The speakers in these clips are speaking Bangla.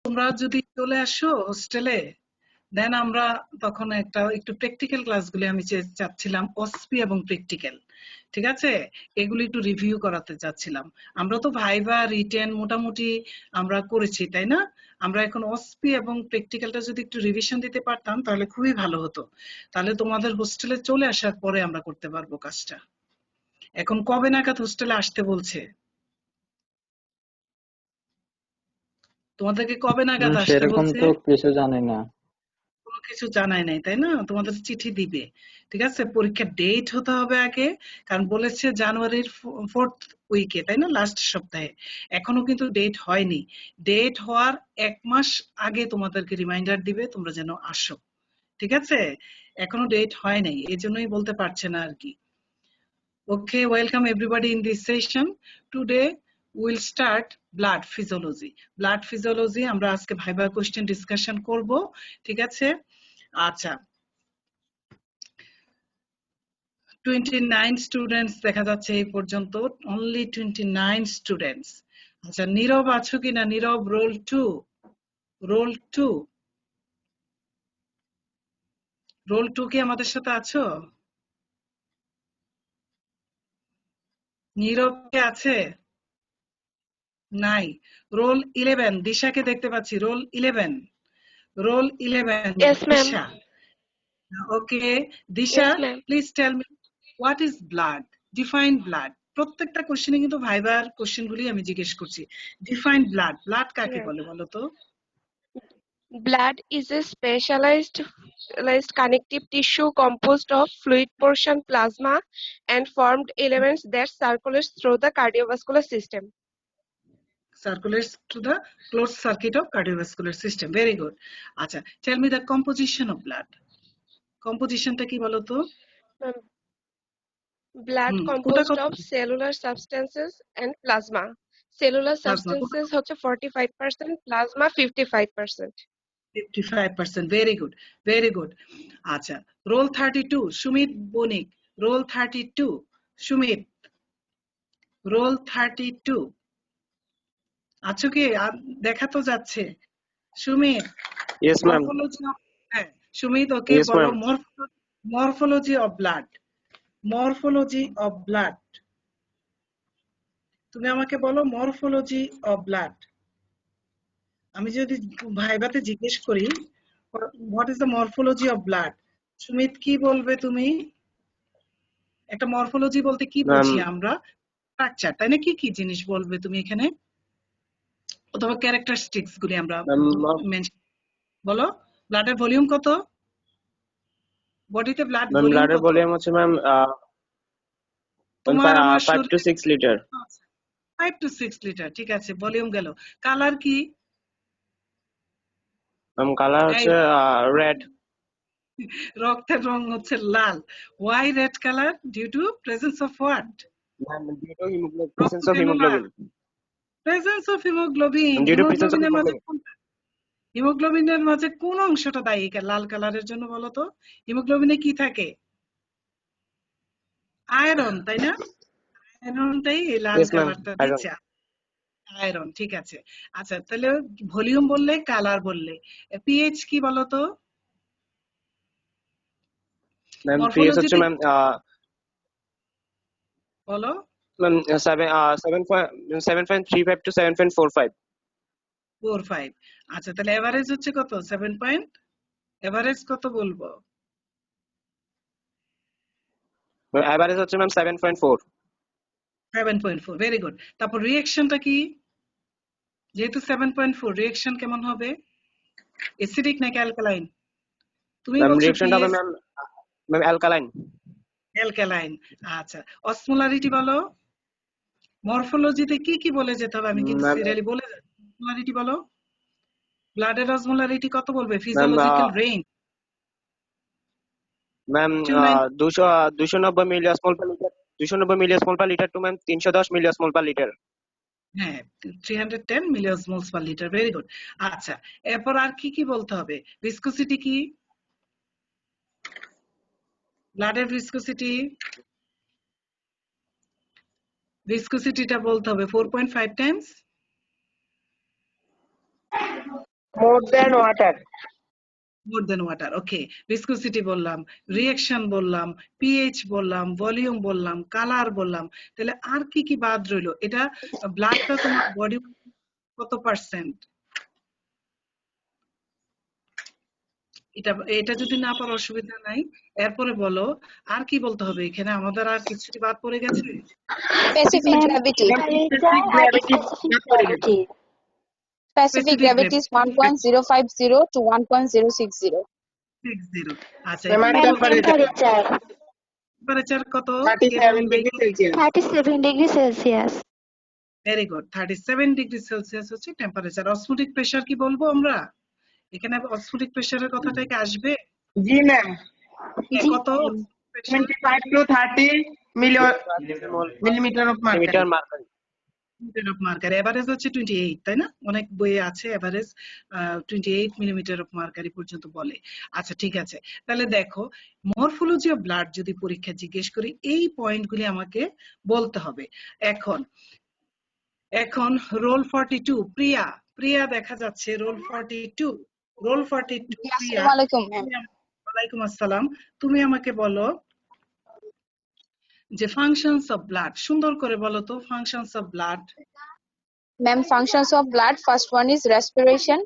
তোমরা যদি চলে আসো হোস্টেলে, দেন আমরা তখন একটু প্র্যাকটিক্যাল ক্লাসগুলি আমি চাচ্ছিলাম, অসপি এবং প্র্যাকটিক্যাল, ঠিক আছে, এগুলি একটু রিভিউ করাতে চাচ্ছিলাম। আমরা তো ভাইবা রিটেন মোটামুটি আমরা করেছি, তাই না? আমরা এখন অসপি এবং প্র্যাকটিক্যালটা যদি একটু রিভিশন দিতে পারতাম তাহলে খুবই ভালো হতো। তাহলে তোমাদের হোস্টেলে চলে আসার পরে আমরা করতে পারবো কাজটা। এখন কবে নাগাদ হোস্টেলে আসতে বলছে? তোমাদেরকে কবে নাগাদ আসতে সেরকম বলছে? তো কিছু জানি না। কোনো কিছু জানায় নাই, তাই না? তোমাদের চিঠি দিবে, ঠিক আছে। পরীক্ষার ডেট হতে হবে আগে, কারণ বলেছে জানুয়ারির 4th উইকে, তাই না, লাস্ট সপ্তাহে। এখনো কিন্তু ডেট হয়নি। ডেট হওয়ার 1 মাস আগে তোমাদেরকে রিমাইন্ডার দিবে তোমরা যেন আসো, ঠিক আছে। এখনো ডেট হয় নাই, এই জন্যই বলতে পারছে না আর কি। Okay, welcome everybody in this session. Today we'll start blood physiology. Blood physiology আমরা আজকে ভাইবা কোশ্চেন ডিসকাশন করব, ঠিক আছে। আচ্ছা, 29 স্টুডেন্টস দেখা যাচ্ছে এই পর্যন্ত, অনলি 29 স্টুডেন্টস। আচ্ছা, নীরব আছো কিনা? নীরব, রোল 2, রোল 2, রোল 2 কি আমাদের সাথে আছো? নীরব কে আছে? নাই। রোল 11, দিশাকে দেখতে পাচ্ছি, role 11, role 11, Yes, ma'am. Disha. Okay, Disha, Yes, ma'am. please tell me what is blood? Define blood. প্রত্যেকটা কোশ্চেনে কিন্তু ভাইবার কোশ্চেনগুলি আমি জিজ্ঞেস করছি। Define blood. Blood কাকে Yeah. বলে বলো তো? Blood is a specialized connective tissue composed of fluid portion, plasma, and formed elements that circulates through the cardiovascular system. Circulates to the closed circuit of cardiovascular system. Very good. আচ্ছা, tell me the composition of blood. Compositionটা কি বলো তো? Ma'am, blood কোটা composed কত? of cellular substances and plasma. Cellular Plasma substances হচ্ছে 45%, plasma 55%. 55%. Very good. Very good. আচ্ছা, roll 32, সুমিত বণিক। Roll 32, সুমিত। Roll 32, আছো কি? দেখা তো যাচ্ছে। Sumit, Yes, ma'am. মরফোলজি, হ্যাঁ সুমিত, ওকে Yes, বলো ma'am. Morphology of blood. Morphology of blood, তুমি আমাকে বলো মরফোলজি অফ ব্লাড। আমি যদি ভাইবাতে জিজ্ঞেস করি what is the morphology of blood, Sumit কি বলবে তুমি? একটা মরফোলজি বলতে কি বুঝি Ma'am, আমরা? স্ট্রাকচার, তাই না? কি কি জিনিস বলবে তুমি এখানে, অথবা ক্যারেক্টারিস্টিক্স গুলি আমরা মেনশন। বলো, ব্লাডের ভলিউম কত? বডিতে ব্লাড ভলিউম blood কত? volume হচ্ছে ম্যাম তোমার আমার 5 to 6 লিটার। 5 to 6 লিটার, ঠিক আছে, ভলিউম গেল। কালার কি? ম্যাম কালার হচ্ছে রেড। রক্তের রং হচ্ছে লাল। Why red colour? Due to presence of what? Ma'am due to haemoglobin, presence of haemoglobin. Presence of haemoglobin. Due to presence of হিমোগ্লোবিনের মাঝে হিমোগ্লোবিন। হিমোগ্লোবিনের মাঝে কোন অংশটা দায়ী লাল কালারের জন্য বলো তো? হিমোগ্লোবিনে কি থাকে? আয়রন, তাই না? আয়রনটাই এই লাল ইয়েস ম্যাম, কালারটা আয়রন। দিচ্ছে। আয়রন, ঠিক আছে। আচ্ছা, তাহলে ভলিউম বললে, কালার বললে, পিএইচ কি বলো তো? ম্যাম পিএস হচ্ছে মরফোলজিতে ম্যাম বলো। Ma'am 7.35 to 7.45। 4-5। আচ্ছা, তাহলে এভারেজ হচ্ছে কত? 7 পয়েন্ট। এভারেজ কত বলবো? এভারেজ হচ্ছে ম্যাম 7.4। 7.4, very good. তারপর রিঅ্যাকশনটা কি? যেহেতু 7.4, রিঅ্যাকশন কেমন হবে? অ্যাসিডিক নাকি অ্যালকালাইন? তুমি ম্যাম বলছো রিঅ্যাকশনটা হবে পিএইচ ম্যাম অ্যালকালাইন। অ্যালকালাইন। আচ্ছা, অসমোলারিটি বলো। মরফোলজিতে কি কি বলে যেতে হবে? আমি কিন্তু ম্যাম সিরিয়ালি বলে যাচ্ছি। অসমোলারিটি বলো। ব্লাডের অসমোলারিটি কত বলবে? Ma'am physiological range ma'am 290 milliosmol per litre, 290 milliosmol per litre to ma'am 310 milliosmol per litre. হ্যাঁ, 310 milliosmols per litre, very good. আচ্ছা, এরপর আর কি কি বলতে হবে? ভিসকোসিটি কি? ব্লাডের ভিসকোসিটি, ভিসকোসিটিটা বলতে হবে 4.5 টাইমস more than water. মোর দেন ওয়াটার, ওকে। ভিসকোসিটি বললাম, রিঅ্যাকশন বললাম, পিএইচ বললাম, ভলিউম বললাম, কালার বললাম, তাহলে আর কি কি বাদ রইলো? এটা ব্লাডটা তোমার বডি কত পার্সেন্ট? এটা এটা যদি না পারো অসুবিধা নাই, এরপরে বলো আর কি বলতে হবে এখানে? আমাদের আর কিছু বাদ পড়ে গেছে? Specific gravity. Specific gravity not করে গেছে। Specific gravity is 1.050 to 1.060. 60। আচ্ছা, Ma'am, এখানে temperature টেম্পারেচার কত? 37 degree Celsius. 37 degree Celsius. Very good, 37 degree Celsius হচ্ছে টেম্পারেচার। অসমোটিক প্রেসার কি বলবো আমরা? এখানে অসমোটিক প্রেসারের কথাটা কি আসবে? জি ম্যাম, কত? 25 to 30 millimeter of millimetre mercury. Mercury. Millimetre of mercury, average হচ্ছে 28, তাই না? অনেক বইয়ে আছে এভারেজ 28 মিলিমিটার অফ মার্কারি পর্যন্ত বলে। আচ্ছা ঠিক আছে, তাহলে দেখো মরফোলজি অফ ব্লাড যদি পরীক্ষা জিজ্ঞেস করি, এই পয়েন্টগুলি আমাকে বলতে হবে। এখন এখন রোল 42, প্রিয়া, প্রিয়া দেখা যাচ্ছে রোল 42, রোল 42 প্রিয়া। Assalamualaikum, ma'am. ওয়ালাইকুম আসসালাম। তুমি আমাকে বলো যে ফাংশনস অফ ব্লাড, সুন্দর করে বলো তো functions of blood. Ma'am, functions of blood. First one is respiration,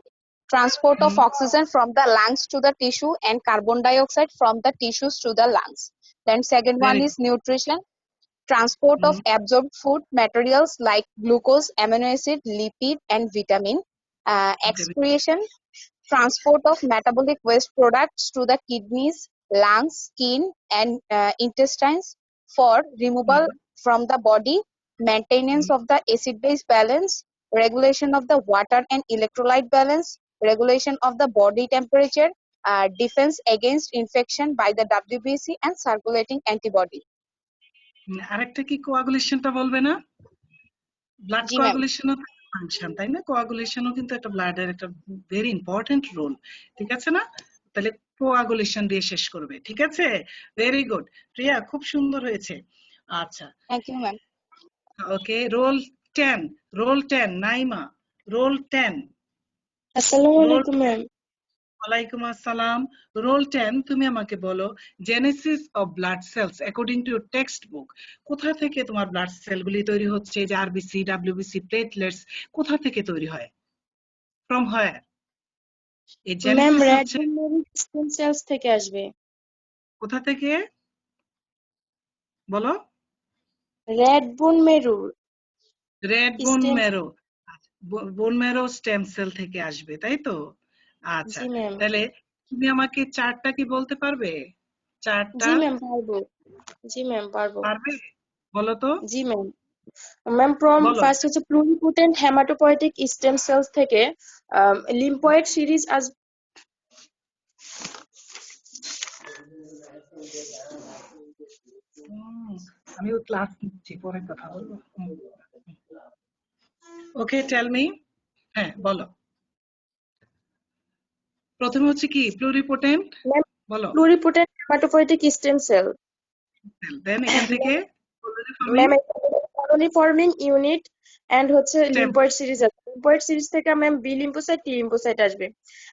transport of oxygen from the lungs to the tissue, and carbon dioxide from the tissues to the lungs. Then second one Very is nutrition, transport of absorbed food materials like glucose, amino acid, lipid, and vitamin. Excretion, transport of metabolic waste products to the kidneys, lungs, skin, and intestines for removal from the body. Maintenance of the acid-base balance, regulation of the water and electrolyte balance, regulation of the body temperature, defense against infection by the WBC, and circulating antibody. আরেকটা কি কোয়াগুলেশনটা বলবে না? ব্লাড জি, ma'am. কোয়াগুলেশনও ফাংশন, তাই না? কোয়াগুলেশনও কিন্তু একটা ব্লাডের একটা ভেরি ইম্পর্টেন্ট রোল, ঠিক আছে না? তাহলে কোয়াগুলেশন দিয়ে শেষ করবে, ঠিক আছে? ভেরি গুড প্রিয়া, খুব সুন্দর হয়েছে। আচ্ছা Thank you, ma'am. Okay, roll 10, roll 10 Naima, roll 10। Assalamualaikum, ma'am. ওয়ালাইকুম আসসালাম। রোল 10, তুমি আমাকে বলো Genesis of blood sales according to your text book. কোথা থেকে তোমার ব্লাড সেলগুলি তৈরি হচ্ছে? যে আরবিসি, ডাব্লিউবিসি, প্লেটলেটস কোথা থেকে তৈরি হয়? From where? এই Ma'am, জেনেসিস red হচ্ছে bone marrow stem cells থেকে আসবে। কোথা থেকে বলো? Red bone marrow রেড বোন stem marrow, bone marrow stem cell থেকে আসবে, তাই তো? আচ্ছা, জি ম্যাম। তাহলে তুমি আমাকে চারটা কি বলতে পারবে? চারটা জি ম্যাম পারবো। জি ম্যাম পারবো। পারবে? বলো তো। জি ম্যাম। ম্যাম বলো। ফার্স্ট হচ্ছে প্লুরিপোটেন্ট হেমাটোপয়েটিক স্টেম সেলস থেকে লিম্ফয়েড সিরিজ আস আমিও ক্লাস নিচ্ছি, পরে কথা বলবো। Okay, tell me. হ্যাঁ বলো। প্রথমে হচ্ছে কি প্লুরিপোটেন্ট, বলো। Pluripotent haematopoietic stem cell. Then এখান থেকে ma'am colony forming unit and হচ্ছে লিম্ফয়েড সিরিজ আছে। লিম্ফয়েড সিরিজ থেকে ma'am B lymphocyte, T lymphocyte আসবে।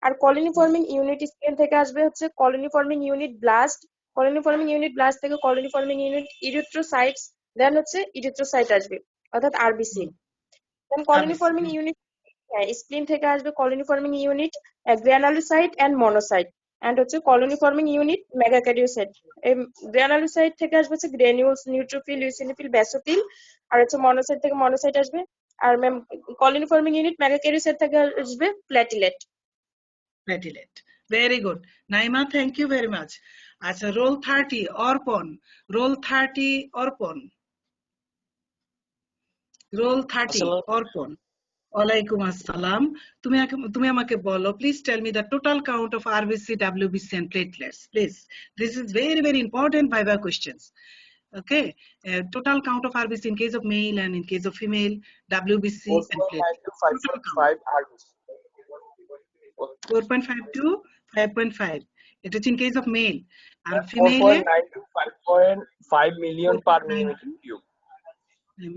আর কলোনি ফর্মিং ইউনিট স্কেন থেকে আসবে হচ্ছে colony forming unit blast. Colony forming unit blast থেকে colony forming unit erythrocytes, then হচ্ছে ইরিথ্রোসাইট আসবে অর্থাৎ RBC. Then colony forming unit spleen থেকে আসবে colony forming unit granulocyte and monocyte, and হচ্ছে কলোনি ফর্মিং ইউনিট মেগাক্যারিওসাইট। এই গ্রানুলোসাইট থেকে আসবে হচ্ছে গ্রানিউলস, নিউট্রোফিল, ইউসিনোফিল, বেসোফিল, আর হচ্ছে মনোসাইট থেকে মনোসাইট আসবে। আর ma'am colony forming unit megakaryocyte থেকে আসবে platelet. Platelet, very good Naima, thank you very much. আচ্ছা, রোল 30 অর্পণ, রোল 30 অর্পণ, রোল 30 অর্পণ। ওয়ালাইকুম আসসালাম। তুমি আমাকে বলো, please tell me the total count of RBC, WBC and platelets please. This is very very important viva questions. Okay, total count of RBC in case of male and in case of female, WBC and platelets. 4.5 to 5.5. It is in case of male. And female 4.9 to 5.5 million per millimeter cube.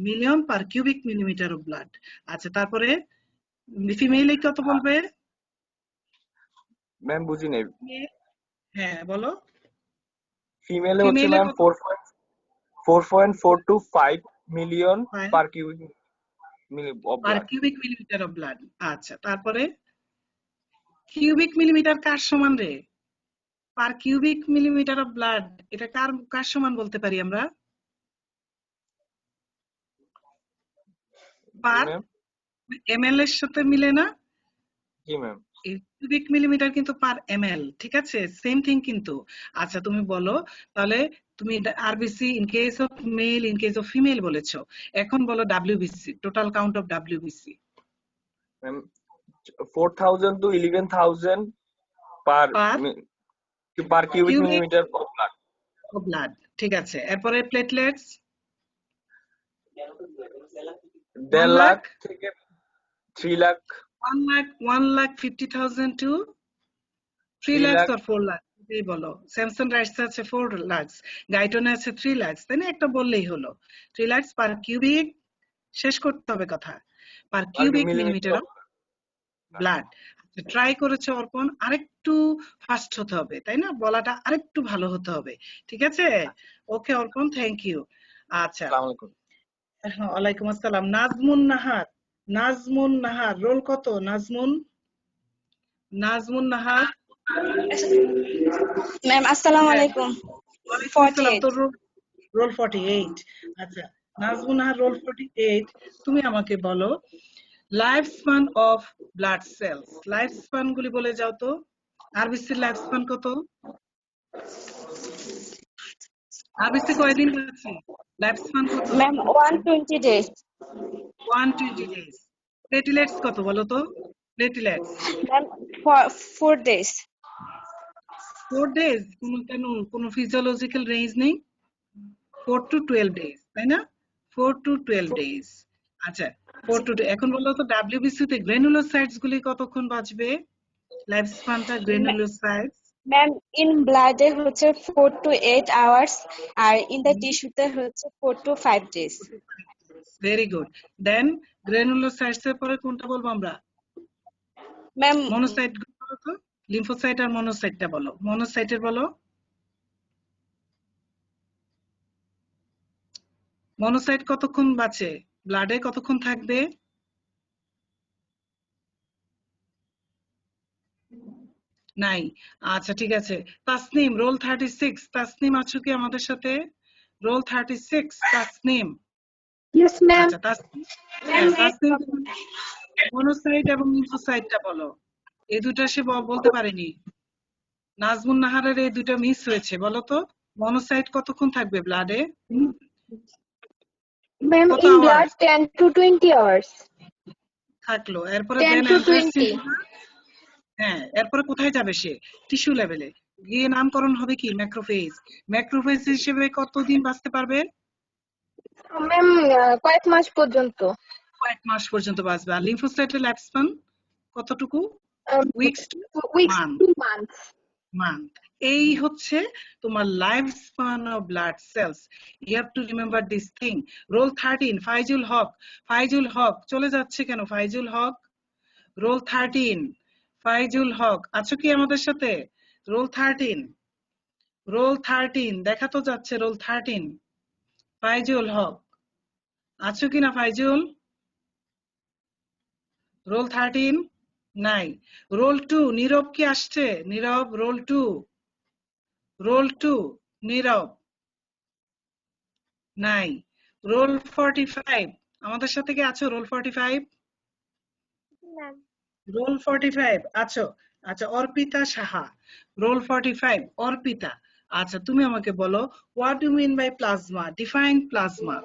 million per cubic millimeter of blood. আচ্ছা, তারপরে ফিমেল কত বলবে? ম্যাম বুঝি নাই। হ্যাঁ বলো। ফিমেলে হচ্ছে ফিমেলে ম্যাম কত? 4.4 to 5 মিলিয়ন হ্যাঁ, per cubic of per blood. Cubic millimetre of blood. আচ্ছা, তারপরে কিউবিক মিলিমিটার কার সমান রে? Per cubic millimetre of blood, এটা কার কার সমান বলতে পারি আমরা? জি পার ম্যাম। এমএল এর সাথে মিলে না? জি ম্যাম। কিউবিক মিলিমিটার কিন্তু পার এমএল, ঠিক আছে, সেম থিং কিন্তু। আচ্ছা তুমি বলো তাহলে, তুমি RBC in case of male, in case of female বলেছো, এখন বলো WBC, total count of WBC. Ma'am 4,000 to 11,000 per per per cubic cubic millimetre of blood. Blood, ঠিক আছে। এরপরে প্লেটলেটস 1 1.5 লাখ লাখ, থেকে 3 lakh. 1,50,000 to 3 3 lakhs lakh. or 4 lakhs, এই বলো। স্যামসাং রাইটস আছে 4 lakhs, গাইটনে আছে 3 lakhs, তাই না? একটা বললেই হলো। 3 lakhs পার কিউবিক, শেষ করতে হবে কথা, per cubic millimetre millimetre of of blood. Try করেছো অর্পণ, আরেকটু ফাস্ট হতে হবে, তাই না? বলাটা আরেকটু ভালো হতে হবে, ঠিক আছে? ওকে অর্পণ, থ্যাংক ইউ। আচ্ছা, আসসালামু আলাইকুম। হ্যাঁ, ওয়ালাইকুম আসসালাম। নাজমুন নাহার, নাজমুন নাহার রোল কত? নাজমুন, নাজমুন নাহার। ম্যাম আসসালামু হ্যাঁ, আলাইকুম। ওয়ালাইকুম আসসালাম। 48। তোর রোল 48। আচ্ছা, নাজমুন নাহার রোল 48। তুমি আমাকে বলো life span of blood sales. Life span গুলি বলে যাও তো। আরবিসির লাইফ স্পান কত? আরবিসি কয়দিন আছে? লাইফ স্পান কত? Ma'am 120 days. 120 ডেজ। প্লেটলেটস কত বলো তো? Platelets ma'am 4 days. 4 ডেজ। কোনো ফিজিওলজিক্যাল রেঞ্জ নেই? 4 to 12 ডেজ, তাই না? 4 to 12 ডেজ। আচ্ছা, 4 to এখন বলো তো ডাব্লিউবিসি তে গ্রানুলোসাইটস গুলি কতক্ষণ বাঁচবে? লাইফ স্পানটা গ্রানুলোসাইটস। ম্যাম ইন ব্লাডে হচ্ছে 4 to 8 আওয়ার্স আর ইন দ্য টিস্যুতে হচ্ছে 4 to 5 days. Very good. Then granulocytes এর পরে কোনটা বলবো আমরা? ম্যাম মনোসাইট বলো তো। লিম্ফোসাইট আর মনোসাইটটা বলো। মনোসাইটের বলো। মনোসাইট কতক্ষণ বাঁচে? ব্লাডে কতক্ষণ থাকবে? নাই। আচ্ছা ঠিক আছে। তাসনিম রোল 36। তাসনিম আছো কি আমাদের সাথে? রোল 36 তাসনিম। Yes ma'am. আচ্ছা তাসনিম, হ্যাঁ তাসনিম মনোসাইট এবং লিম্ফোসাইটটা বলো। এই দুটা সে বলতে পারেনি। নাজমুন নাহারের এই দুটো মিস হয়েছে, বলো তো। মনোসাইট কতক্ষণ থাকবে ব্লাডে? ম্যাম কত in blood hours 10 to 20 hours. থাকলো? এরপরে 10 দেন to অ্যান্ট্রাস 20। হ্যাঁ, এরপরে কোথায় যাবে সে? টিস্যু লেভেলে গিয়ে নামকরণ হবে কি? ম্যাক্রোফেজ। ম্যাক্রোফেজ হিসেবে কতদিন বাঁচতে পারবে? ম্যাম কয়েক মাস পর্যন্ত। কয়েক মাস পর্যন্ত বাঁচবে। আর লিম্ফোসাইটের লাইফ স্পান কতটুকু? Weeks to weeks month. Two months. Month. এই হচ্ছে তোমার life span of blood cells. You have to remember this thing. Roll 13 Faizul Haque. Faizul Haque চলে যাচ্ছে কেন? ফাইজুল হক রোল 13। ফাইজুল হক আছো কি আমাদের সাথে? রোল 13, রোল 13 দেখা তো যাচ্ছে। রোল 13 ফাইজুল হক আছো কিনা? ফাইজুল রোল 13 নাই। রোল 2 নীরব কি আসছে? নীরব রোল 2, রোল 2 নীরব নাই। রোল 45 আমাদের সাথে কি আছো? রোল 45, রোল 45 আছো? আচ্ছা, অর্পিতা সাহা রোল 45। অর্পিতা, আচ্ছা তুমি আমাকে বলো what do mean by plasma? Define plasma.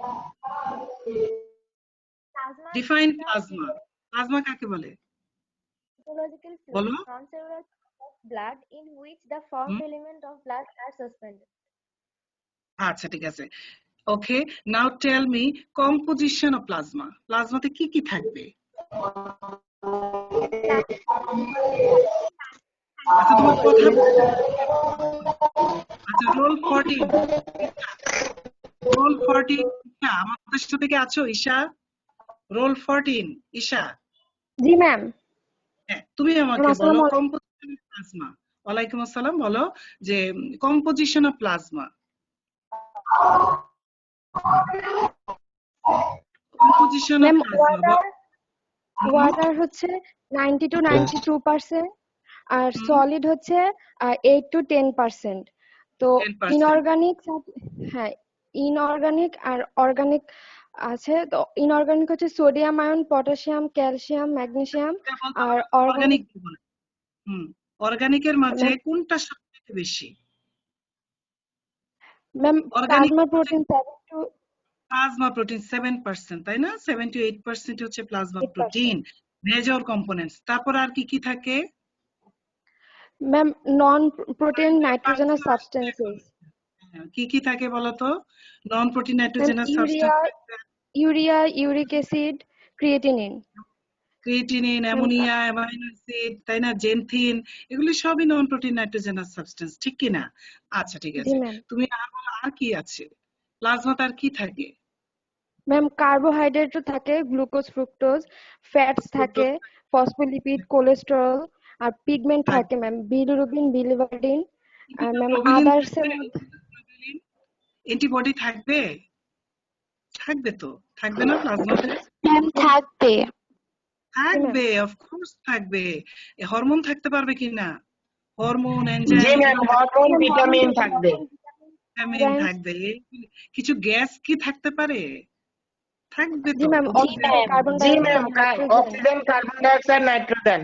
Define plasma. Plasma কাকে বলে Physiological বলো? fluid, non-cellular of blood in which the formed element of blood are suspended. আচ্ছা ঠিক আছে। Okay, now tell me composition of plasma. প্লাজমাতে কি কি থাকবে? আচ্ছা তোমার কথা আচ্ছা রোল 14, রোল 14 ঈশা আমাদের সাথে কি আছো? ঈশা রোল 14 ঈশা। জি ম্যাম। হ্যাঁ, তুমি আমাকে বলো আসসালামু আলাইকুম। প্লাজমা। ওয়ালাইকুম আসসালাম, বলো যে composition of plasma. Composition of ma'am plasma. Water হচ্ছে 90 to 92%, আর সলিড হচ্ছে 8 to 10%। তো 10%। ইনঅর্গানিক, হ্যাঁ ইনঅর্গানিক আর অর্গানিক আছে। তো ইনঅর্গানিক হচ্ছে sodium ion, potassium, calcium, magnesium. আর অর্গানিক অর্গানিক অর্গানিকের মাঝে ম্যাম কোনটা সবচেয়ে বেশি? Ma'am organic plasma protein 7 to plasma protein 7%, তাই না? 7 to 8% হচ্ছে প্লাজমা 8%। Protein, major components. তারপর আর কি কি থাকে? Ma'am non protein nitrogenous substances. কি কি থাকে বলতো? Non protein ma'am nitrogenous urea, substance, uric acid, creatinine. Creatinine, ammonia, amino acid, তাই না, জেনথিন, এগুলি সবই নন প্রোটিন নাইট্রোজেনাস সাবস্টেন্স, ঠিক কি না? আচ্ছা ঠিক জি আছে, ম্যাম। তুমি আর বলো আর কি আছে প্লাজমাতে, আর কি থাকে? ম্যাম কার্বোহাইড্রেটও থাকে, গ্লুকোজ, ফ্রুক্টোজ, ফ্যাটস থাকে, ফসফোলিপিড, কোলেস্টেরল, আর পিগমেন্ট থাকে ম্যাম, বিলিরুবিন, বিলিভারিন। আর ম্যাম আদার্স এর মধ্যে অ্যান্টিবডি থাকবে? থাকবে তো, থাকবে না প্লাজমাতে? ম্যাম থাকবে। থাকবে, অফকোর্স থাকবে। হরমোন থাকতে পারবে কিনা? হরমোন, জি এনজাইম, ম্যাম, হরমোন, ভিটামিন থাকবে। ভিটামিন থাকবে। কিছু গ্যাস কি থাকতে পারে? থাকবে জি তো। ম্যাম, অক্সিজেন, কার্বন জি dioxide, ma'am, nitrogen. Oxygen, carbon dioxide, nitrogen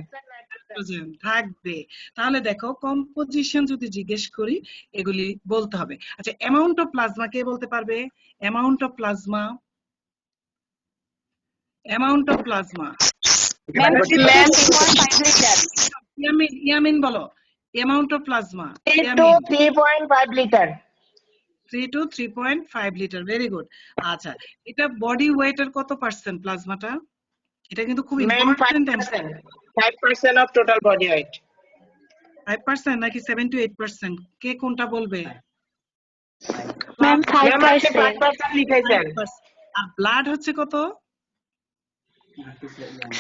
থাকবে। তাহলে দেখো, কম্পোজিশন যদি জিজ্ঞেস করি এগুলি বলতে হবে। আচ্ছা, অ্যামাউন্ট অফ প্লাজমা কে বলতে পারবে? Amount of plasma, amount of plasma. Yamin বলো, amount of plasma. 3 to 3.5 litre. 3 to 3.5 litre, very good. আচ্ছা, এটা বডি ওয়েটের কত পার্সেন্ট প্লাজমাটা? এটা কিন্তু খুব ma'am important. 5% of total body weight. 5% নাকি 7 to 8%? কে কোনটা বলবে? ম্যাম 5%। 5% লিখেছেন। আর ব্লাড হচ্ছে কত?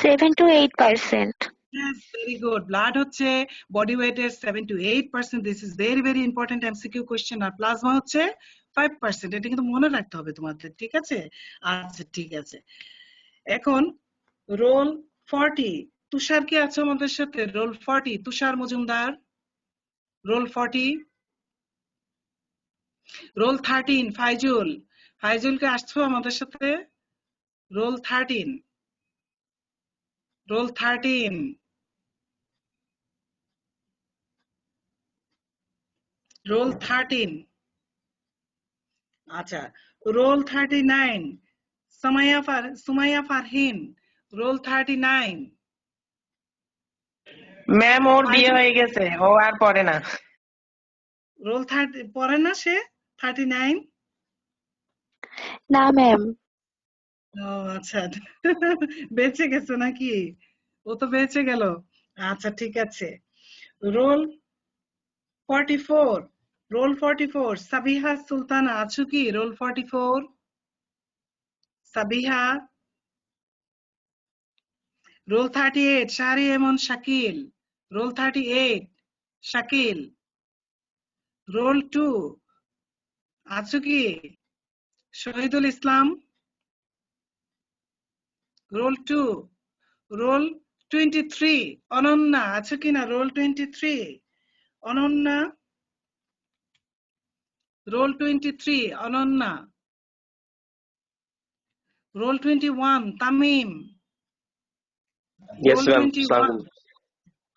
7 to 8%। Yes, very good. Blood হচ্ছে বডি ওয়েটের 7 to 8%. This is very very important MCQ question. R plasma হচ্ছে 5%। এটা কিন্তু মনে রাখতে হবে তোমাদের, ঠিক আছে? আচ্ছা ঠিক আছে। এখন রোল 40, তুষার কি আছে আমাদের সাথে? Roll 40, Tushar Majumdar. Roll 40। Roll 13, Faizul. Faizul কে আসছো আমাদের সাথে? Roll 13, roll 13। রোল 13। আচ্ছা, roll 39, Sumaiya Farhin. Roll 39। Ma'am ওর বিয়ে হয়ে গেছে, ও আর পড়ে না। রোল 30 পড়ে না সে? 39? না ম্যাম। ও আচ্ছা, বেঁচে গেছে নাকি? ও তো বেঁচে গেল। আচ্ছা ঠিক আছে। রোল 44, রোল 44, সাবিহা সুলতানা আছো কি? রোল 44, সাবিহা। রোল 38, শাহরি এমন শাকিল। রোল 38, শাকিল। রোল 2 আছো কি? শহীদুল ইসলাম। রোল 2, রোল 23, অনন্যা আছো কিনা? Roll 23, Ananya. Roll 23, Ananya. Roll 21, Tamim. Yes, roll ma'am. 21।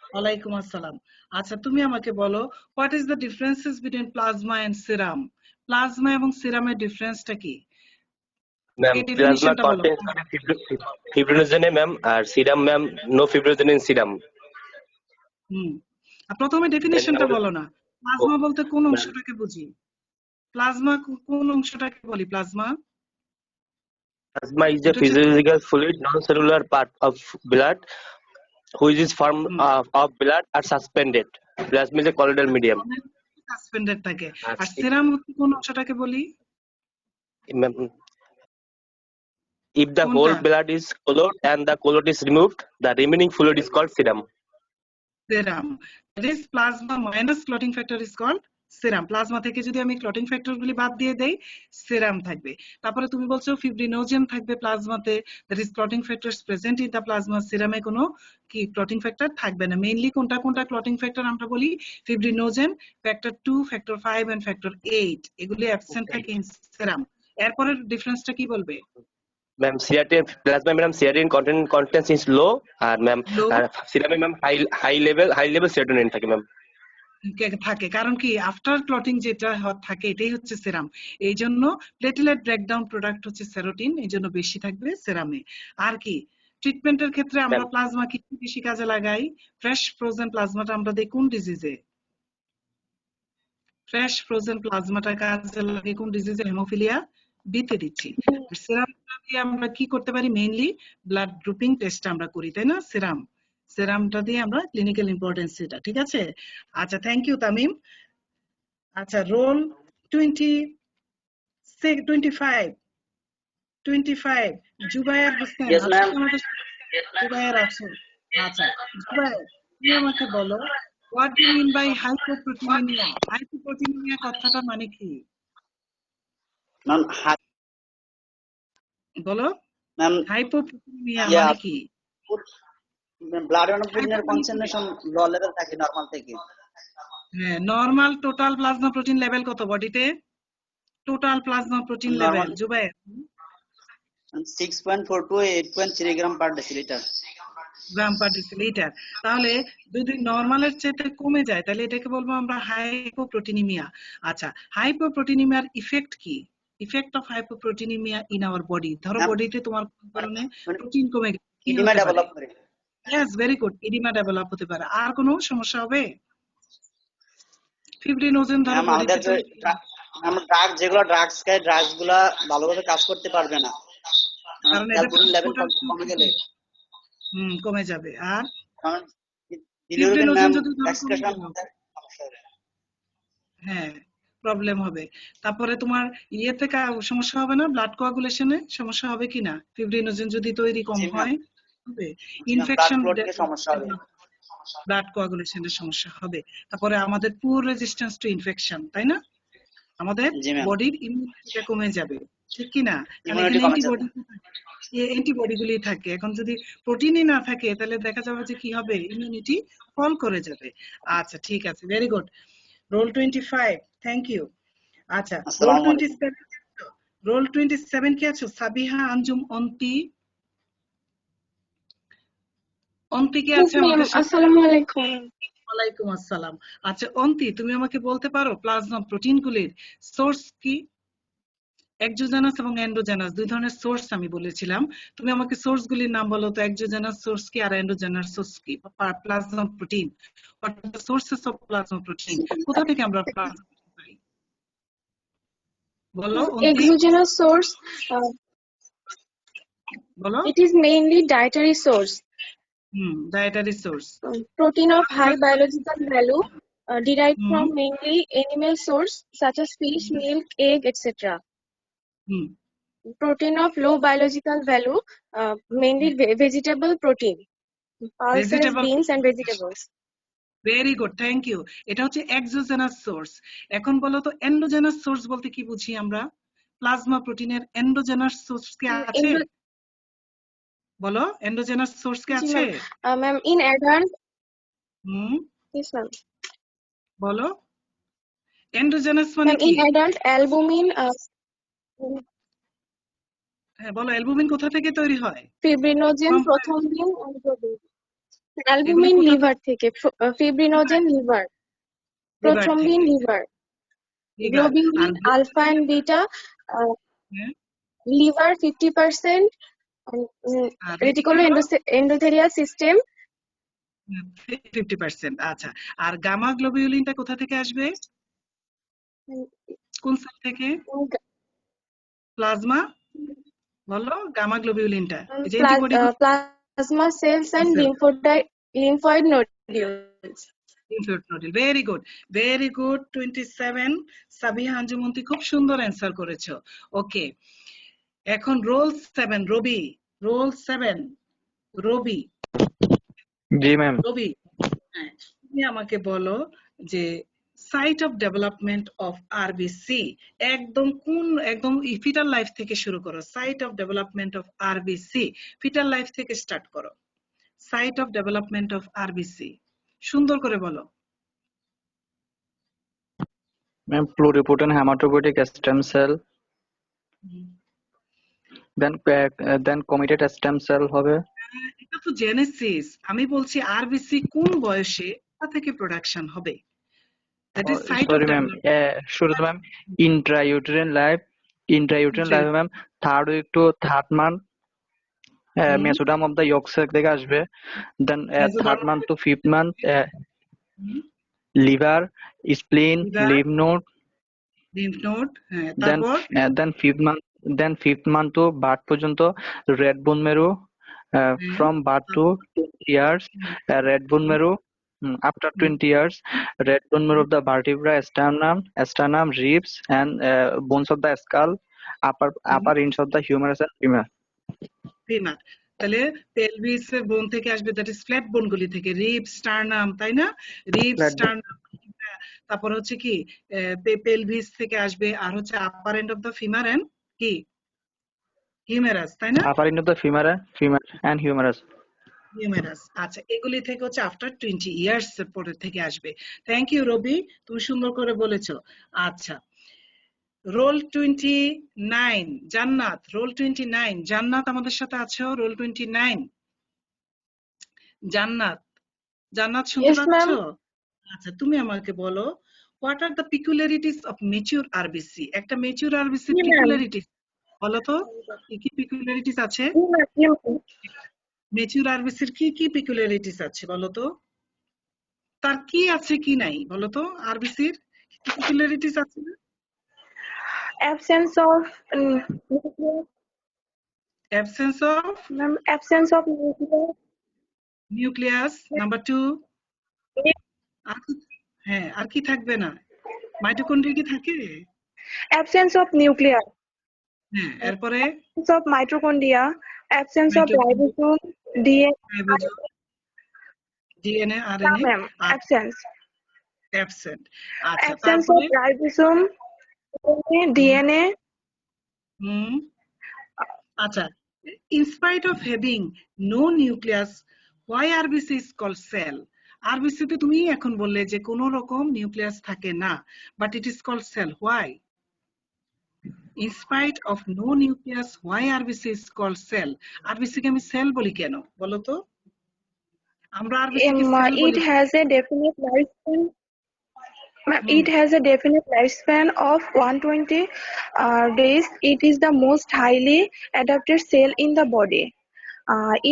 ওয়ালাইকুম আসসালাম। আচ্ছা, তুমি আমাকে বলো, what is the differences between plasma and serum? Plasma এবং সিরামের ডিফারেন্সটা কি? Ma'am, এই plasma ডেফিনিশনটা বলো। contains fibrinogen, ma'am, R serum, ma'am, no fibrinogen in serum. আর প্রথমে ডেফিনিশনটা বলো না। প্লাজমা বলতে কোন ma'am. অংশটাকে বুঝি? প্লাজমা কোন অংশটাকে বলি plasma? Plasma is a physiological fluid, non-cellular part of blood, which is formed of blood or suspended. Plasma is a colloidal medium. Suspended থাকে। আর সিরাম কোন অংশটাকে বলি? Ma'am, if the whole blood is colloid and the colloid is removed, the remaining fluid is called serum. Serum. That is plasma minus clotting factor is called serum. Plasma থেকে যদি আমি ক্লটিং ফ্যাক্টর গুলি বাদ দিয়ে দেই, সেরাম থাকবে। তারপরে তুমি বলছো ফিব্রিনোজেন থাকবে প্লাজমাতে, that is clotting factors present in the plasma. সেরামে কোনো কি ক্লটিং ফ্যাক্টর থাকবে না। মেইনলি কোনটা কোনটা ক্লটিং ফ্যাক্টর আমরা বলি? Fibrinogen, factor 2, factor 5 and factor 8 এগুলি অ্যাবসেন্ট থাকে ইন সেরাম। এরপরের ডিফারেন্সটা কি বলবে? ম্যাম সিয়াটিন প্লাজমা ম্যাম সিয়াটিন কন্টেন্ট ইজ লো, আর ম্যাম লো সিরামে ম্যাম হাই লেভেল সেরোটোনিন থাকে ম্যাম। থাকে, কারণ কি আফটার ক্লটিং যেটা থাকে এটাই হচ্ছে সেরাম। এই জন্য প্লেটলেট ব্রেকডাউন প্রোডাক্ট হচ্ছে সেরোটিন, এই জন্য বেশি থাকবে সেরামে। আর কি ট্রিটমেন্টের ক্ষেত্রে আমরা ম্যাম প্লাজমা কি বেশি কাজে লাগাই? ফ্রেশ ফ্রোজেন প্লাজমাটা আমরা দিই কোন ডিজিজে? ফ্রেশ ফ্রোজেন প্লাজমাটা কাজে লাগে কোন ডিজিজে? হেমোফিলিয়া বিতে দিচ্ছি। সেরামটা দিয়ে আমরা কি করতে পারি? মেইনলি ব্লাড গ্রুপিং টেস্ট আমরা করি, তাই না? সেরামটা দিয়ে আমরা ক্লিনিক্যাল ইম্পর্টেন্স এটা, ঠিক আছে? আচ্ছা, থ্যাংক ইউ তামিম। আচ্ছা, roll 25 Zubayer Hossain. Yes, ma'am. Zubayer আছে। আচ্ছা জুবায়ের, তুমি আমাকে বলো what do mean by hypoproteinemia? Hypoproteinemia কথাটা মানে কি Ma'am, বলো? ma'am, হাইপোপ্রোটিনিমিয়া yeah, মানে কি? blood and protein concentration low level থাকে normal থেকে। হ্যাঁ, normal total plasma protein level কত বডিতে? Total plasma protein level Zubair 6.4 to 8.3 gram per deciliter। Gram per decilitre. তাহলে যদি নরমালের চেয়ে কমে যায় তাহলে এটাকে বলবো আমরা হাইপোপ্রোটিনিমিয়া। আচ্ছা, হাইপোপ্রোটিনিমিয়ার ইফেক্ট কি? Effect of hypoproteinemia in our body. ধরো বডিতে তোমার কোন কারণে প্রোটিন কমে গেছে, কি ইডিমা হতে পারে? ডেভেলপ করে। Yes, very good, oedema develop হতে পারে। আর কোনো সমস্যা হবে? ফিব্রিনোজেন ধরো ম্যাম আমাদের আমরা ড্রাগ যেগুলো ড্রাগস খাই ড্রাগস গুলা ভালোভাবে কাজ করতে পারবে না, কারণ ক্যালকুলিন লেভেল কমে গেলে কমে যাবে। আর কারণ ফিব্রিনোজেন ম্যাম যদি ধরো এক্সপ্রেশন হ্যাঁ প্রবলেম হবে। তারপরে তোমার ইয়েতে সমস্যা হবে না? ব্লাড কোয়াগুলেশনে সমস্যা হবে কিনা? ফিব্রিনোজেন যদি তৈরি কম হয় হবে। ইনফেকশন, সমস্যা হবে, ব্লাড কোয়াগুলেশনের সমস্যা হবে। তারপরে আমাদের পুর রেজিস্ট্যান্স টু ইনফেকশন, তাই না? আমাদের বডির ইমিউনিটিটা কমে যাবে, ঠিক কি না? কারণ এখানে অ্যান্টিবডি গুলি থাকে। এখন যদি প্রোটিনই না থাকে তাহলে দেখা যাবে যে কি হবে? ইমিউনিটি ফল করে যাবে। আচ্ছা ঠিক আছে, very good. Roll 25, thank you. আচ্ছা, রোল 27 কি আছো? সাবিহা আঞ্জুম অন্তি কি আছে আমাদের সাথে? আসসালামু আলাইকুম। ওয়ালাইকুম আসসালাম। আচ্ছা অন্তি, তুমি আমাকে বলতে পারো প্লাজমা প্রোটিন গুলির সোর্স কি? এক্সোজেনাস এবং এন্ডোজেনাস দুই ধরনের সোর্স আমি বলেছিলাম। তুমি আমাকে সোর্স গুলির নাম বলো তো। এক্সোজেনাস সোর্স কি আর এন্ডোজেনাস সোর্স কি? Plasma protein, what are the sources of plasma protein? কোথা থেকে আমরা প্লাজমা পাই বলো অন্তি? Exogenous source, বলো। it is mainly dietary source. Dietary source. Protein of high biological value derived from mainly animal source such as fish, milk, egg, etc. Protein of low biological value mainly vegetable protein, pulses, beans and vegetables. Very good, thank you. এটা হচ্ছে এক্সোজেনাস সোর্স। এখন বলো তো এন্ডোজেনাস সোর্স বলতে কি বুঝি আমরা? প্লাজমা প্রোটিনের এন্ডোজেনাস সোর্স কি আছে? বলো, এন্ডোজেনাস সোর্স কি আছে? Ma'am in adult yes ma'am বলো এন্ডোজেনাস মানে কি? ইন অ্যাডাল্ট অ্যালবুমিন, হ্যাঁ বলো, অ্যালবুমিন কোথা থেকে তৈরি হয়? ফিব্রিনোজেন, প্রথমদিন অ্যালবুমিন লিভার থেকে, fibrinogen liver, prothrombin liver, globulin alpha and beta liver 50%, reticuloendothelial system 50%। আচ্ছা, আর গামা গ্লোবিউলিনটা কোথা থেকে আসবে? কোন সেল থেকে? প্লাজমা। বলো গামা গ্লোবিউলিনটা এই যে antibody plasma cells and lymphoid nodules. Very good, very good. 27 Sabiha Anjumanti খুব সুন্দর অ্যানসার করেছো। ওকে, এখন রোল 7 রবি। রোল 7 রবি। জি ম্যাম। রবি, হ্যাঁ, তুমি আমাকে বলো যে site of development of RBC একদম ফিটাল লাইফ থেকে শুরু করো। Site of development of RBC fetal life থেকে স্টার্ট করো। Site of development of RBC সুন্দর করে বলো। Ma'am pluripotent hematopoietic stem cell, then committed stem cell হবে। এটা তো জেনেসিস, আমি বলছি আরবিসি কোন বয়সে কোথা থেকে প্রোডাকশন হবে। That is site of sorry ma'am, development. শুরুতে ma'am intrauterine life ma'am 3rd week to 3rd month mesoderm of the yolk sac থেকে আসবে, then 3rd month to 5th month liver, spleen, lymph node, হ্যাঁ, then তারপর then 5th month to birth পর্যন্ত red bone marrow, from birth to 20 years red bone marrow, after 20 years red bone marrow of the vertebra, sternum, ribs and bones of the skull, upper ends of the humerus and femur। Femur, তাহলে পেলভিস এর বোন থেকে আসবে, দ্যাট ইজ ফ্ল্যাট বোন গুলি থেকে, রিব, স্টার্নাম, তাই না? রিব, স্টার্নাম, তারপর হচ্ছে কি পেলভিস থেকে আসবে, আর হচ্ছে upper end of the femur and কি হিউমেরাস, তাই না? upper end of the femur and humerus। Humerus. আচ্ছা, এগুলি থেকে হচ্ছে আফটার 20 ইয়ার্স এর পরে থেকে আসবে। থ্যাংক ইউ রবি, তুমি সুন্দর করে বলেছো। আচ্ছা, রোল 29 জান্নাত, রোল 29 জান্নাত আমাদের সাথে আছো? রোল 29 জান্নাত শুনতে Yes, ma'am. পাচ্ছ? আচ্ছা, তুমি আমাকে বলো what are the peculiarities of mature RBC. একটা ম্যাচিউর আরবিসি জি, ma'am. পিকুলারিটিস বলো তো, কি কি পিকুলারিটিস আছে? ম্যাচিউর আরবিসির কি কি পিকুলারিটিস আছে বলো তো? তার কি আছে কি নাই বলো তো? আরবিসির কি পিকুলারিটিস আছে না? Absence of nucleus, absence of ma'am, absence of nucleus, nucleus, number 2। হ্যাঁ, আর কি থাকবে না? মাইটোকন্ড্রিয়া কি থাকে? absence of nucleus, হ্যাঁ, এরপরে absence of mitochondria, absence of Mitochondria, ribosome, DNA, DNA, RNA ma'am, absence, absent. আচ্ছা, absence of তারপরে ribosome, DNA, হুম, আচ্ছা, in spite of having no nucleus, why RBC is called cell? RBC তে তুমি এখন বললে যে কোনো রকম নিউক্লিয়াস থাকে না, but it is called cell. Why? In spite of no nucleus, why RBC is called cell? RBC কে আমি সেল বলি কেন বলো তো? আমরা RBC কে সেল it বলি। has a definite lifespan. Ma'am, it has a definite lifespan of 120 days. It is the most highly adapted cell in the body.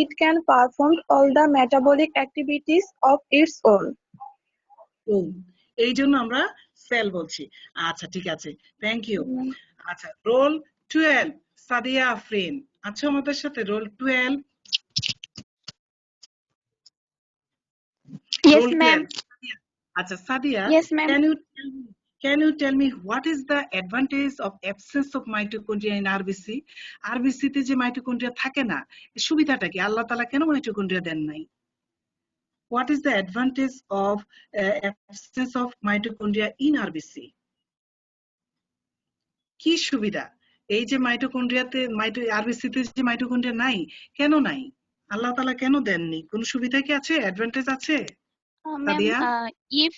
It can perform all the metabolic activities of its own. এই জন্য আমরা সেল বলছি। আচ্ছা, ঠিক আছে, থ্যাংক ইউ। আচ্ছা, রোল 12 সাদিয়া আফরিন আচ্ছা আমাদের সাথে। রোল 12। Yes, Role ma'am. 12. আচ্ছা, Sadia, Yes, ma'am. can you tell me what is the advantage of absence of mitochondria in RBC? RBC তে যে মাইটোকন্ড্রিয়া থাকে না, এর সুবিধাটা কি? আল্লাহ তাআলা কেন মাইটোকন্ড্রিয়া দেন নাই? What is the advantage of absence of mitochondria in RBC? কি সুবিধা? এই যে মাইটোকন্ড্রিয়াতে আরবিসি তে যে মাইটোকন্ড্রিয়া নাই, কেন নাই? আল্লাহ তাআলা কেন দেননি? কোন সুবিধা কি আছে? অ্যাডভান্টেজ আছে? Ma'am, Sadia? if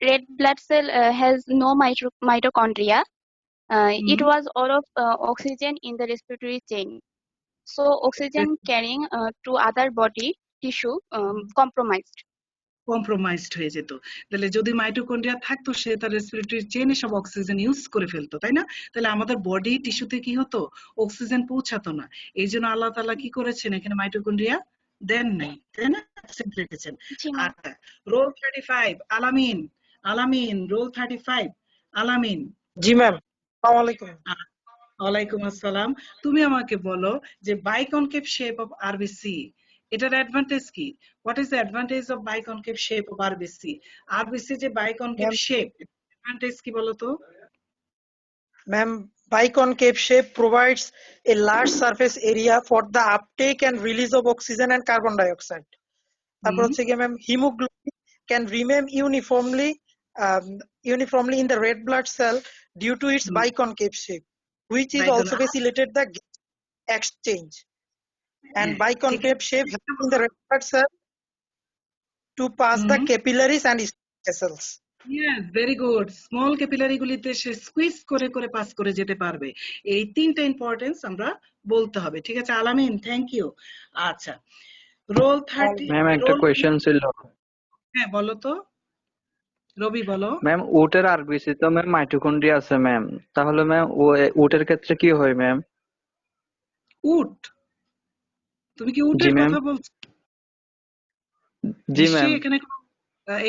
red blood cell has no mitochondria, it was all of oxygen in the respiratory chain. So oxygen carrying to other body tissue compromised. Compromised হয়ে যেত। তাহলে যদি মাইটোকন্ড্রিয়া থাকতো, সে তার রেসপিরেটরি চেইনে সব অক্সিজেন ইউজ করে ফেলতো, তাই না? তাহলে আমাদের বডি টিস্যুতে কি হতো? অক্সিজেন পৌঁছাতো না। এই জন্য আল্লাহ তাআলা কি করেছেন? এখানে মাইটোকন্ড্রিয়া দেন নাই, তাই না? অ্যাবসেন্ট রেখেছেন। আচ্ছা, রোল 35 আলামিন রোল 35 আলামিন। জি ম্যাম, আসসালামু আলাইকুম। ওয়ালাইকুম আসসালাম। তুমি আমাকে বলো যে বাইকনকেভ শেপ অফ আরবিসি, এটার অ্যাডভান্টেজ কি? What is the advantage of biconcave shape of RBC? RBC যে বাইকনকেভ শেপ, অ্যাডভান্টেজ কি বলো তো? Ma'am, biconcave shape provides a large surface area for the uptake and release of oxygen and carbon dioxide. তারপর হচ্ছে কি ma'am, can remain uniformly in the red blood cell due to its biconcave shape, which is also facilitated the exchange. And biconcave shape helps in the red blood cell to pass the capillaries and vessels. Yes, very good. Small capillary গুলিতে সে squeeze করে করে পাস করে যেতে পারবে। এই তিনটা ইম্পর্টেন্স আমরা বলতে হবে। ঠিক আছে আলামিন, থ্যাংক ইউ। আচ্ছা, রোল 30 ম্যাম একটা কোয়েশ্চেন ছিল। হ্যাঁ বলো তো, রবি বলো। ম্যাম উটের আরবিসি তো ম্যাম মাইটোকন্ড্রিয়া আছে ম্যাম, তাহলে ম্যাম উটের ক্ষেত্রে কি হয় ম্যাম? উট, তুমি কি উটের কথা বলছো? জি ম্যাম। এখানে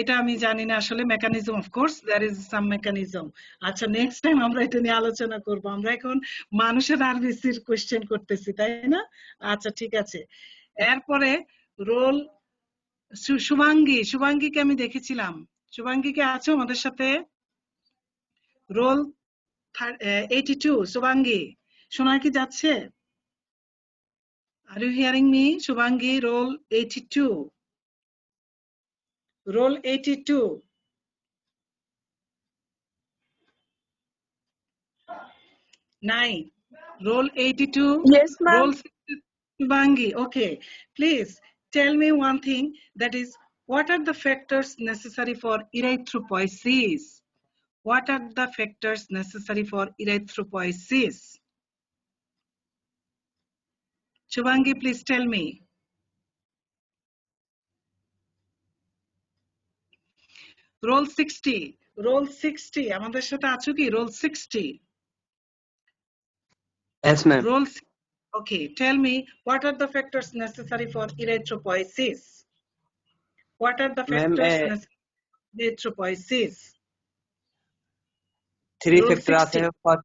এটা আমি জানি না আসলে mechanism, of course there is some mechanism. আচ্ছা নেক্সট টাইম আমরা এটা নিয়ে আলোচনা করব। আমরা এখন মানুষের আরবিসির কোশ্চেন করতেছি তাই না? আচ্ছা ঠিক আছে। এরপরে রোল শুভাঙ্গীকে আমি দেখেছিলাম। শুভাঙ্গী কে আছো আমাদের সাথে? রোল 82 শুভাঙ্গী, শোনা কি যাচ্ছে? Are you hearing me? Shubhangi roll 82, roll 82. Nine. Roll 82. Yes, ma'am. Roll 60. Bangi. Okay. Please tell me one thing, that is, what are the factors necessary for erythropoiesis? What are the factors necessary for erythropoiesis? Shubhangi, please tell me. Roll 60. Roll 60. আমাদের সাথে আছো কি? Roll 60. Yes, ma'am. Roll. Okay, tell me, what are the factors necessary for erythropoiesis? What are the factors necessary for erythropoiesis? Three factors for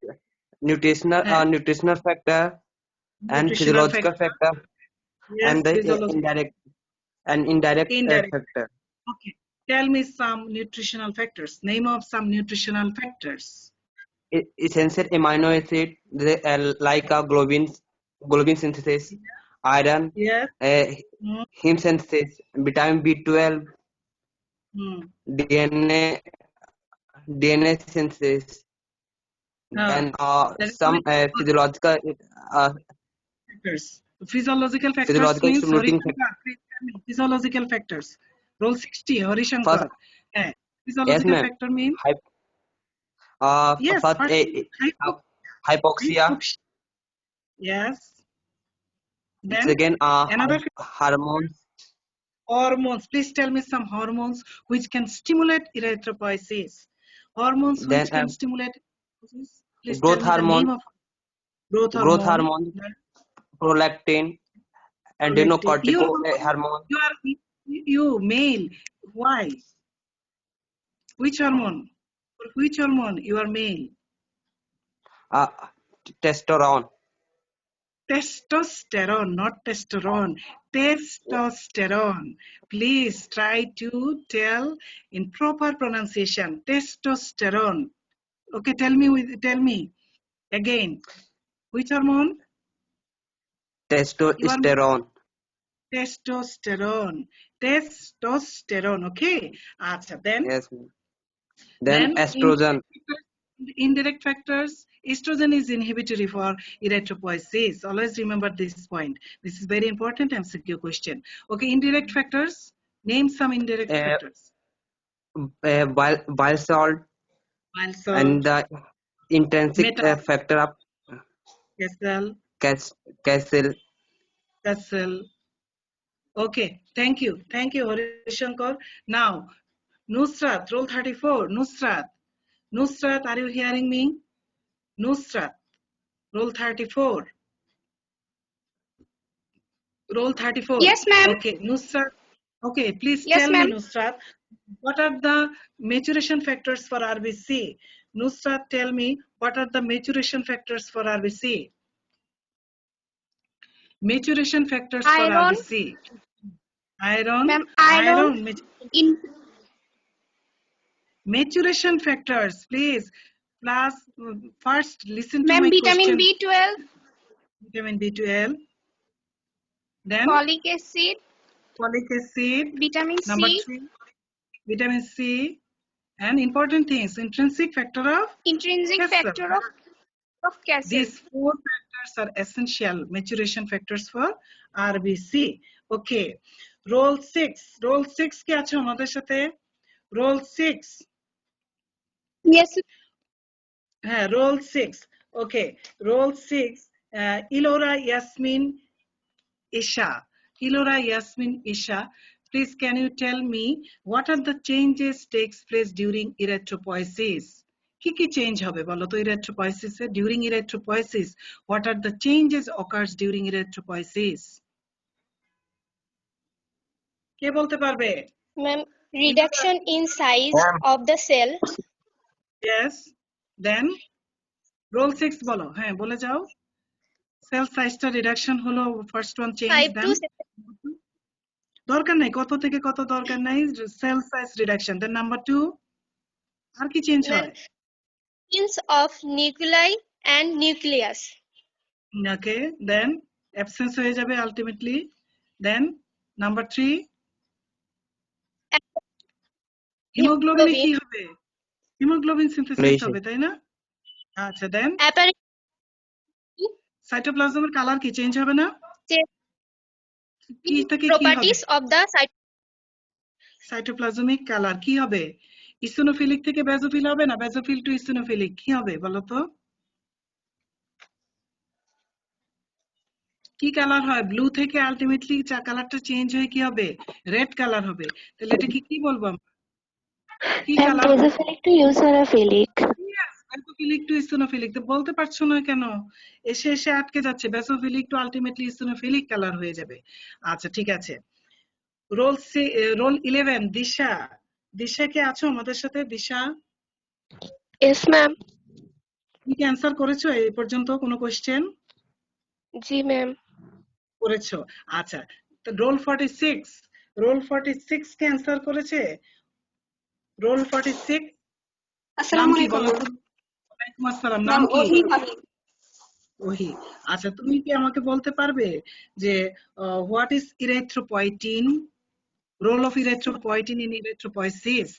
nutritional factor and physiological factor, yes, and the indirect factor. Okay, tell me some nutritional factors. Name of some nutritional factors. Essential amino acid like globin synthesis, iron, yes, heme synthesis, vitamin B12, DNA synthesis, and some physiological factors. Physiological factors means physiological factors. Roll 60, Harishankar. Physiological factor means yes, first hypoxia. Yes. Then second another hormones. Hormones. Please tell me some hormones which can stimulate erythropoiesis. Hormones which can stimulate please growth tell me hormone. the name of growth hormone. Prolactin. Adrenocorticoid hormone. You male. Why? Which hormone? For which hormone you are male? Testosterone. Testosterone, not testosterone. Testosterone. Please try to tell in proper pronunciation. Testosterone. Okay, tell me again. Which hormone? Testosterone. Testosterone. Testosterone. Okay. Acha, then. Yes. Then estrogen. Indirect factors. Estrogen is inhibitory for erythropoiesis. Always remember this point. This is very important MCQ question. Okay, indirect factors. Name some indirect factors. Bile salt. And the intrinsic factor of Castle. Okay, thank you, Harishankar. Now, Nusrat, roll 34. Nusrat, are you hearing me? Nusrat, roll 34. Roll 34. Yes, ma'am. Okay, Nusrat. Okay, please yes, tell me, Nusrat, what are the maturation factors for RBC? Nusrat, tell me, what are the maturation factors for RBC? Maturation factors for RBC. Iron. Ma'am, iron. Maturation factors, please. Plus, first listen to my vitamin question. B12. Vitamin B12. Then Folic acid. Vitamin C. Number 3. vitamin C, and important things, intrinsic factor of intrinsic cancer. factor of cancer. These 4 factors are essential maturation factors for RBC. Okay. Role 6. Role 6 কে আছে আমাদের সাথে? Role 6. Yes. হ্যাঁ, Role 6. Okay. Role 6. Ilora Yasmin Isha. Ilora Yasmin Isha. Please can you tell me what are the changes takes place during erythropoiesis? কি কি চেঞ্জ হবে বলো তো erythropoiesis A? During erythropoiesis, what are the changes occurs during erythropoiesis? কে বলতে পারবে? Ma'am, reduction in size of the cell. Yes. Then role 6 বলো। হ্যাঁ, বলে যাও। সেল সাইজটা রিডাকশন হলো first one change. 5 then to 7. দরকার নাই, কত থেকে কত দরকার নাই, cell size reduction. Then number 2 আর কি চেঞ্জ হয়? Absence of nuclei and nucleus. Okay, then absence হয়ে যাবে আলটিমেটলি। দেন নাম্বার 3 হিমোগ্লোবিনে কি হবে? হিমোগ্লোবিন সিনথেসিস হবে, তাই না? আচ্ছা, দেন সাইটোপ্লাজমের কালার কি চেঞ্জ হবে না? কি থেকে কি হবে? Properties of the cytoplasmic colour কি হবে? ইসোনোফিলিক থেকে বেজোফিল হবে না? বেজোফিল টু ইসোনোফিলিক কি হবে বলো তো? কি কালার হয়? ব্লু থেকে আলটিমেটলি কালারটা চেঞ্জ হয়ে কি হবে? রেড কালার হবে। তাহলে এটা কি বলবো আমরা? কি colour? Basophilic to eosinophilic. Basophilic to eosinophilic. তো বলতে পারছো না কেন? এসে আটকে যাচ্ছে। Basophilic to ultimately eosinophilic colour হয়ে যাবে। আচ্ছা, ঠিক আছে। রোল 11 দিশা। দিশা কে আছো আমাদের সাথে? দিশা। Yes, ma'am. তুমি কি অ্যানসার করেছো এই পর্যন্ত কোনো কোশ্চেন? জি ম্যাম। করেছো। আচ্ছা, তো রোল 46। রোল 46 কে অ্যানসার করেছে? রোল 46 আসসালামু আলাইকুম। ওয়ালাইকুম আসসালাম। নাম কি? ওহি। আচ্ছা, তুমি কি আমাকে বলতে পারবে যে what is erythropoietin? Role of erythropoietin in erythropoiesis.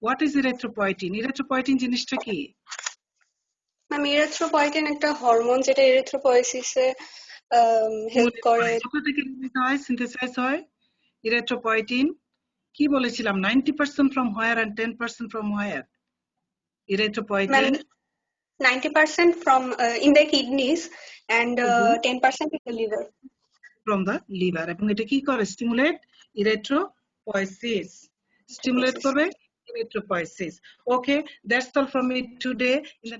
What is erythropoietin? Erythropoietin জিনিসটা কি? ম্যাম, ইরিথ্রোপয়েটিন একটা হরমোন যেটা ইরিথ্রোপয়েসিসে হেল্প করে। কোথা থেকে সিনথেসাইজ হয় ইরিথ্রোপয়েটিন? কি বলেছিলাম? 90% from where and 10% from where? Erythropoietin? 90% from in the kidneys and 10% in the liver. From the liver. এবং এটা কি করে? Stimulate erythropoiesis. Stimulate করবে erythropoiesis. Okay, that's all from me today.